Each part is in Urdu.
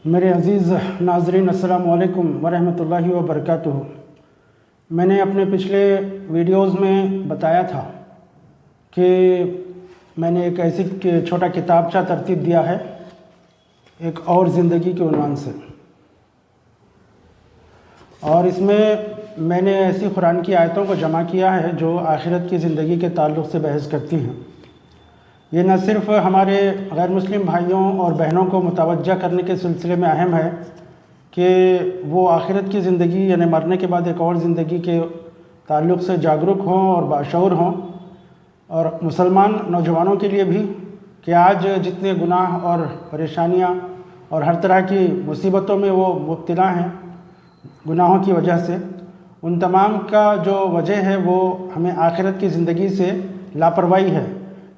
میرے عزیز ناظرین السلام علیکم ورحمۃ اللہ وبرکاتہ۔ میں نے اپنے پچھلے ویڈیوز میں بتایا تھا کہ میں نے ایک ایسی چھوٹا کتابچہ ترتیب دیا ہے ایک اور زندگی کے عنوان سے، اور اس میں نے ایسی قرآن کی آیتوں کو جمع کیا ہے جو آخرت کی زندگی کے تعلق سے بحث کرتی ہیں۔ یہ نہ صرف ہمارے غیر مسلم بھائیوں اور بہنوں کو متوجہ کرنے کے سلسلے میں اہم ہے کہ وہ آخرت کی زندگی یعنی مرنے کے بعد ایک اور زندگی کے تعلق سے جاگرک ہوں اور باشعور ہوں، اور مسلمان نوجوانوں کے لیے بھی کہ آج جتنے گناہ اور پریشانیاں اور ہر طرح کی مصیبتوں میں وہ مبتلا ہیں گناہوں کی وجہ سے، ان تمام کا جو وجہ ہے وہ ہمیں آخرت کی زندگی سے لاپرواہی ہے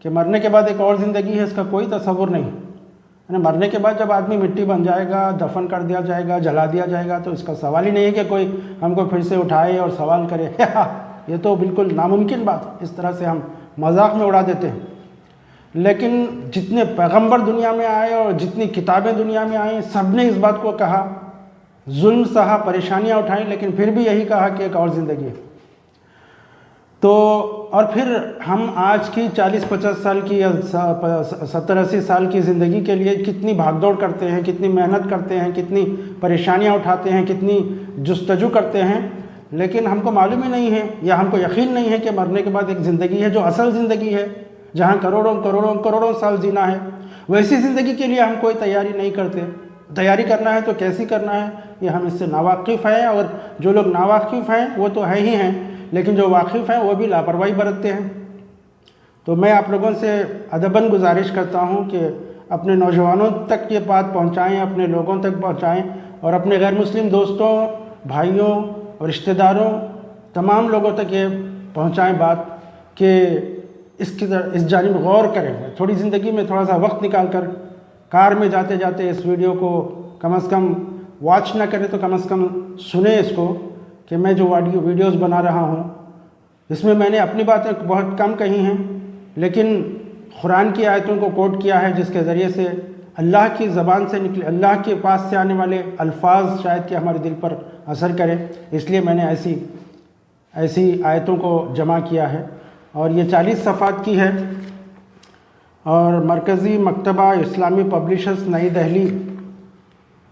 کہ مرنے کے بعد ایک اور زندگی ہے، اس کا کوئی تصور نہیں۔ یعنی مرنے کے بعد جب آدمی مٹی بن جائے گا، دفن کر دیا جائے گا، جلا دیا جائے گا، تو اس کا سوال ہی نہیں ہے کہ کوئی ہم کو پھر سے اٹھائے اور سوال کرے۔ یہ تو بالکل ناممکن بات ہے، اس طرح سے ہم مذاق میں اڑا دیتے ہیں۔ لیکن جتنے پیغمبر دنیا میں آئے اور جتنی کتابیں دنیا میں آئیں، سب نے اس بات کو کہا، ظلم سہا، پریشانیاں اٹھائیں، لیکن پھر بھی یہی کہا کہ ایک اور زندگی ہے۔ تو اور پھر ہم آج کی 40-50 سال کی یا 70-80 سال کی زندگی کے لیے کتنی بھاگ دوڑ کرتے ہیں، کتنی محنت کرتے ہیں، کتنی پریشانیاں اٹھاتے ہیں، کتنی جستجو کرتے ہیں، لیکن ہم کو معلوم ہی نہیں ہے یا ہم کو یقین نہیں ہے کہ مرنے کے بعد ایک زندگی ہے جو اصل زندگی ہے، جہاں کروڑوں سال جینا ہے۔ ویسی زندگی کے لیے ہم کوئی تیاری نہیں کرتے۔ تیاری کرنا ہے تو کیسی کرنا ہے یہ ہم اس سے ناواقف ہیں، اور جو لوگ ناواقف ہیں وہ تو ہے ہی ہیں، لیکن جو واقف ہیں وہ بھی لاپرواہی برتتے ہیں۔ تو میں آپ لوگوں سے ادباً گزارش کرتا ہوں کہ اپنے نوجوانوں تک یہ بات پہنچائیں، اپنے لوگوں تک پہنچائیں، اور اپنے غیر مسلم دوستوں، بھائیوں اور رشتہ داروں، تمام لوگوں تک یہ پہنچائیں بات کہ اس جانب غور کریں۔ تھوڑی زندگی میں تھوڑا سا وقت نکال کر کار میں جاتے جاتے اس ویڈیو کو کم از کم واچ نہ کریں تو کم از کم سنیں اس کو، کہ میں جو ویڈیوز بنا رہا ہوں اس میں میں نے اپنی باتیں بہت کم کہی ہیں، لیکن قرآن کی آیتوں کو کوٹ کیا ہے جس کے ذریعے سے اللہ کی زبان سے نکلے، اللہ کے پاس سے آنے والے الفاظ شاید کہ ہمارے دل پر اثر کریں، اس لیے میں نے ایسی آیتوں کو جمع کیا ہے، اور یہ 40 صفحات کی ہے، اور مرکزی مکتبہ اسلامی پبلشرز نئی دہلی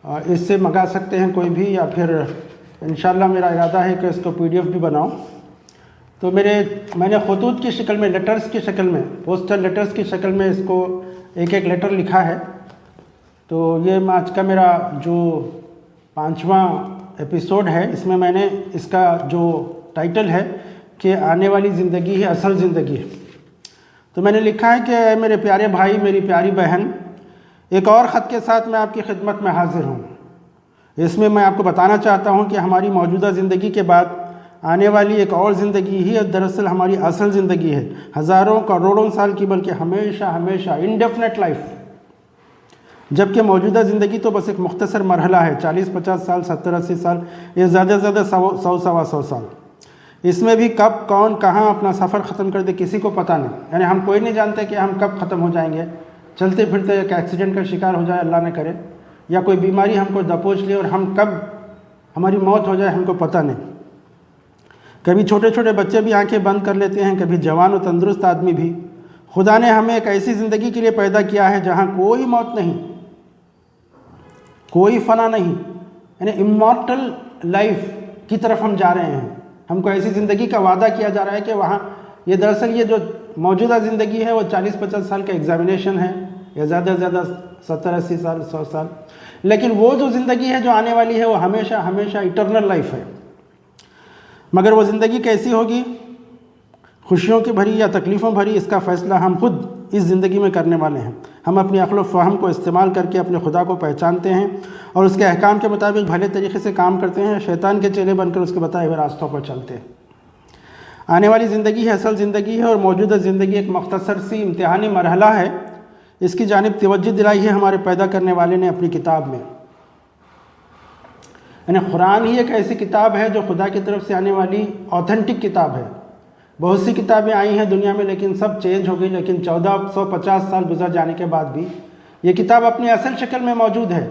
اس سے منگا سکتے ہیں کوئی بھی، یا پھر انشاءاللہ میرا ارادہ ہے کہ اس کو PDF بھی بناؤں۔ تو میں نے خطوط کی شکل میں، لیٹرز کی شکل میں، پوسٹل لیٹرز کی شکل میں اس کو ایک لیٹر لکھا ہے۔ تو یہ آج کا میرا جو 5واں ایپیسوڈ ہے، اس میں نے اس کا جو ٹائٹل ہے کہ آنے والی زندگی ہے اصل زندگی ہے۔ تو میں نے لکھا ہے کہ اے میرے پیارے بھائی، میری پیاری بہن، ایک اور خط کے ساتھ میں آپ کی خدمت میں حاضر ہوں۔ اس میں آپ کو بتانا چاہتا ہوں کہ ہماری موجودہ زندگی کے بعد آنے والی ایک اور زندگی ہی دراصل ہماری اصل زندگی ہے، ہزاروں کروڑوں سال کی، بلکہ ہمیشہ انڈیفینٹ لائف۔ جبکہ موجودہ زندگی تو بس ایک مختصر مرحلہ ہے، 40-50 سال، 70-80 سال، یہ زیادہ سے زیادہ 100-125 سال۔ اس میں بھی کب کون کہاں اپنا سفر ختم کر دے کسی کو پتہ نہیں، یعنی ہم کوئی نہیں جانتے کہ ہم کب ختم ہو جائیں گے۔ چلتے پھرتے ایک ایکسیڈنٹ کا شکار ہو جائے، اللہ نہ کرے، یا کوئی بیماری ہم کو دبوچ لے اور ہم کب ہماری موت ہو جائے ہم کو پتہ نہیں۔ کبھی چھوٹے چھوٹے بچے بھی آنکھیں بند کر لیتے ہیں، کبھی جوان و تندرست آدمی بھی۔ خدا نے ہمیں ایک ایسی زندگی کے لیے پیدا کیا ہے جہاں کوئی موت نہیں، کوئی فنا نہیں، یعنی امورٹل لائف کی طرف ہم جا رہے ہیں۔ ہم کو ایسی زندگی کا وعدہ کیا جا رہا ہے کہ وہاں یہ دراصل یہ جو موجودہ زندگی ہے وہ 40-50 سال کا ایگزامینیشن ہے، یا زیادہ سے زیادہ 70-80 سال، 100 سال، لیکن وہ جو زندگی ہے جو آنے والی ہے وہ ہمیشہ ایٹرنل لائف ہے۔ مگر وہ زندگی کیسی ہوگی، خوشیوں کی بھری یا تکلیفوں بھری، اس کا فیصلہ ہم خود اس زندگی میں کرنے والے ہیں۔ ہم اپنی عقل و فہم کو استعمال کر کے اپنے خدا کو پہچانتے ہیں اور اس کے احکام کے مطابق بھلے طریقے سے کام کرتے ہیں، شیطان کے چیلے بن کر اس کے بتائے ہوئے راستوں پر چلتے ہیں۔ آنے والی زندگی ہے اصل زندگی ہے، اور موجودہ زندگی ایک مختصر سی امتحانی مرحلہ ہے۔ اس کی جانب توجہ دلائی ہے ہمارے پیدا کرنے والے نے اپنی کتاب میں۔ یعنی قرآن ہی ایک ایسی کتاب ہے جو خدا کی طرف سے آنے والی آتھینٹک کتاب ہے۔ بہت سی کتابیں آئی ہیں دنیا میں لیکن سب چینج ہو گئی، لیکن 1450 سال گزر جانے کے بعد بھی یہ کتاب اپنی اصل شکل میں موجود ہے،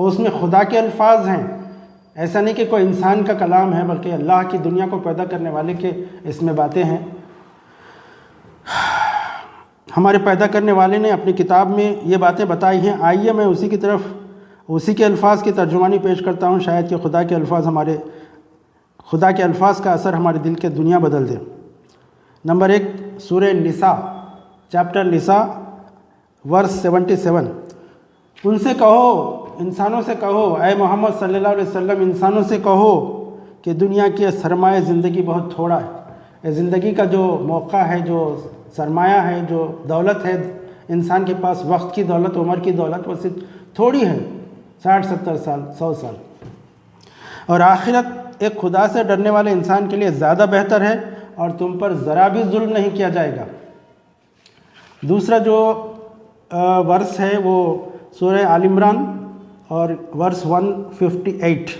اور اس میں خدا کے الفاظ ہیں، ایسا نہیں کہ کوئی انسان کا کلام ہے، بلکہ اللہ کی دنیا کو پیدا کرنے والے کے اس میں باتیں ہیں۔ ہمارے پیدا کرنے والے نے اپنی کتاب میں یہ باتیں بتائی ہیں۔ آئیے میں اسی کے الفاظ کی ترجمانی پیش کرتا ہوں، شاید کہ خدا کے الفاظ کا اثر ہمارے دل کے دنیا بدل دے۔ نمبر 1، سورہ نساء، چیپٹر نساء، ورس 77۔ ان سے کہو، انسانوں سے کہو، اے محمد صلی اللہ علیہ وسلم، انسانوں سے کہو کہ دنیا کی سرمایہ زندگی بہت تھوڑا ہے۔ زندگی کا جو موقع ہے، جو سرمایہ ہے، جو دولت ہے انسان کے پاس، وقت کی دولت، عمر کی دولت، وہ صرف تھوڑی ہے، 60-70 سال، 100 سال۔ اور آخرت ایک خدا سے ڈرنے والے انسان کے لیے زیادہ بہتر ہے، اور تم پر ذرا بھی ظلم نہیں کیا جائے گا۔ دوسرا جو ورس ہے وہ سورہ آل عمران اور ورس 158۔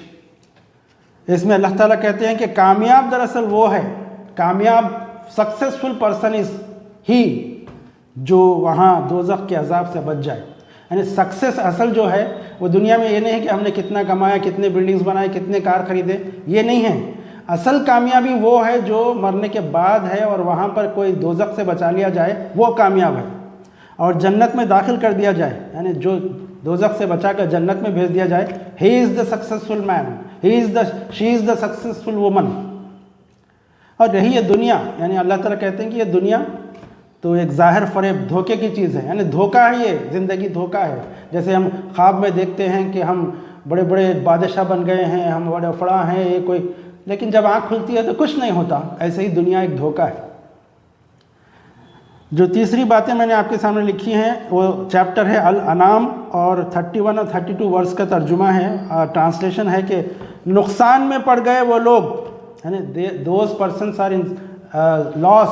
اس میں اللہ تعالیٰ کہتے ہیں کہ کامیاب دراصل وہ ہے، کامیاب سکسیسفل پرسن از ہی جو وہاں دوزخ کے عذاب سے بچ جائے۔ یعنی سکسیس اصل جو ہے وہ دنیا میں یہ نہیں ہے کہ ہم نے کتنا کمایا، کتنے بلڈنگز بنائے، کتنے کار خریدے، یہ نہیں ہے۔ اصل کامیابی وہ ہے جو مرنے کے بعد ہے، اور وہاں پر کوئی دوزخ سے بچا لیا جائے، وہ کامیاب ہے، اور جنت میں داخل کر دیا جائے، یعنی جو دوزخ سے بچا کر جنت میں بھیج دیا جائے، ہی از دا سکسیسفل مین، شی از دا سکسیسفل وومن۔ اور رہی یہ دنیا، یعنی اللہ تعالیٰ کہتے ہیں کہ یہ دنیا تو ایک ظاہر فریب، دھوکے کی چیز ہے، یعنی دھوکہ ہے، یہ زندگی دھوکہ ہے۔ جیسے ہم خواب میں دیکھتے ہیں کہ ہم بڑے بڑے بادشاہ بن گئے ہیں، ہم بڑے فلاں ہیں، یہ کوئی، لیکن جب آنکھ کھلتی ہے تو کچھ نہیں ہوتا۔ ایسے ہی دنیا ایک دھوکہ ہے۔ جو تیسری باتیں میں نے آپ کے سامنے لکھی ہیں وہ چیپٹر ہے الانعام، اور 31 اور 32 ورس کا ترجمہ ہے، ٹرانسلیشن ہے کہ نقصان میں پڑ گئے وہ لوگ، یعنی دوز پرسنس آر ان لاس،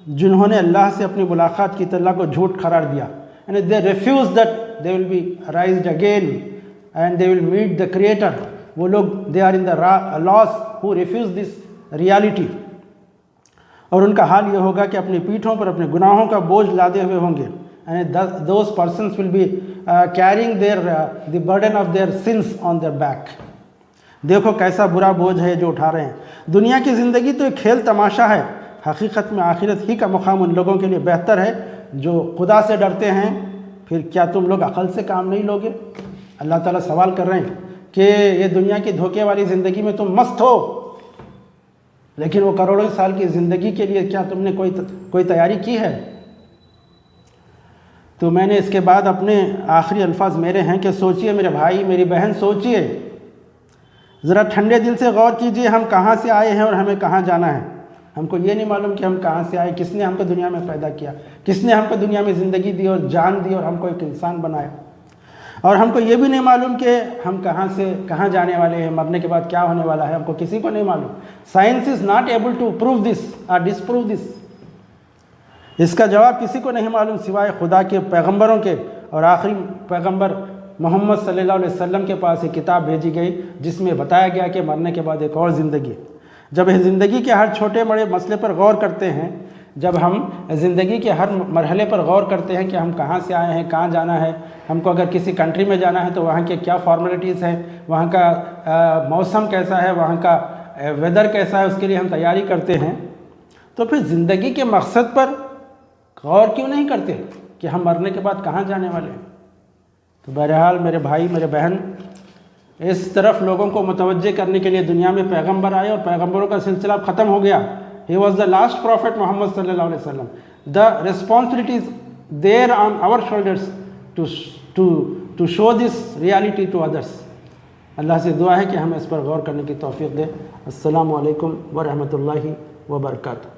جنہوں نے اللہ سے اپنی ملاقات کی اطلاع کو جھوٹ قرار دیا، یعنی they refuse that they will be raised again and they will meet the creator۔ وہ لوگ they are in the loss who refuse this reality، اور ان کا حال یہ ہوگا کہ اپنی پیٹھوں پر اپنے گناہوں کا بوجھ لادے ہوئے ہوں گے، یعنی those persons will be carrying the burden of their sins on their back۔ دیکھو کیسا برا بوجھ ہے جو اٹھا رہے ہیں۔ دنیا کی زندگی تو ایک کھیل تماشا ہے، حقیقت میں آخرت ہی کا مقام ان لوگوں کے لیے بہتر ہے جو خدا سے ڈرتے ہیں۔ پھر کیا تم لوگ عقل سے کام نہیں لوگے؟ اللہ تعالیٰ سوال کر رہے ہیں کہ یہ دنیا کی دھوکے والی زندگی میں تم مست ہو، لیکن وہ کروڑوں سال کی زندگی کے لیے کیا تم نے کوئی تیاری کی ہے؟ تو میں نے اس کے بعد اپنے آخری الفاظ میرے ہیں کہ سوچئے میرے بھائی، میری بہن، سوچئے، ذرا ٹھنڈے دل سے غور کیجئے، ہم کہاں سے آئے ہیں اور ہمیں کہاں جانا ہے۔ ہم کو یہ نہیں معلوم کہ ہم کہاں سے آئے، کس نے ہم کو دنیا میں پیدا کیا، کس نے ہم کو دنیا میں زندگی دی اور جان دی اور ہم کو ایک انسان بنایا، اور ہم کو یہ بھی نہیں معلوم کہ ہم کہاں سے کہاں جانے والے ہیں، مرنے کے بعد کیا ہونے والا ہے، ہم کو کسی کو نہیں معلوم۔ Science is not able to prove this or disprove دس۔ اس کا جواب کسی کو نہیں معلوم سوائے خدا کے پیغمبروں کے، اور آخری پیغمبر محمد صلی اللہ علیہ وسلم کے پاس ایک کتاب بھیجی گئی جس میں بتایا گیا کہ مرنے کے بعد ایک اور زندگی ہے۔ جب زندگی کے ہر چھوٹے بڑے مسئلے پر غور کرتے ہیں، جب ہم زندگی کے ہر مرحلے پر غور کرتے ہیں کہ ہم کہاں سے آئے ہیں، کہاں جانا ہے، ہم کو اگر کسی کنٹری میں جانا ہے تو وہاں کے کیا فارمیلٹیز ہیں، وہاں کا موسم کیسا ہے، وہاں کا ویدر کیسا ہے، اس کے لیے ہم تیاری کرتے ہیں، تو پھر زندگی کے مقصد پر غور کیوں نہیں کرتے کہ ہم مرنے کے بعد کہاں جانے والے ہیں؟ تو بہرحال میرے بھائی، میرے بہن، اس طرف لوگوں کو متوجہ کرنے کے لیے دنیا میں پیغمبر آئے، اور پیغمبروں کا سلسلہ ختم ہو گیا۔ He was the last prophet محمد صلی اللہ علیہ وسلم۔ The responsibility is there on our shoulders to show this reality to others۔ اللہ سے دعا ہے کہ ہمیں اس پر غور کرنے کی توفیق دے۔ السلام علیکم ورحمۃ اللہ وبرکاتہ۔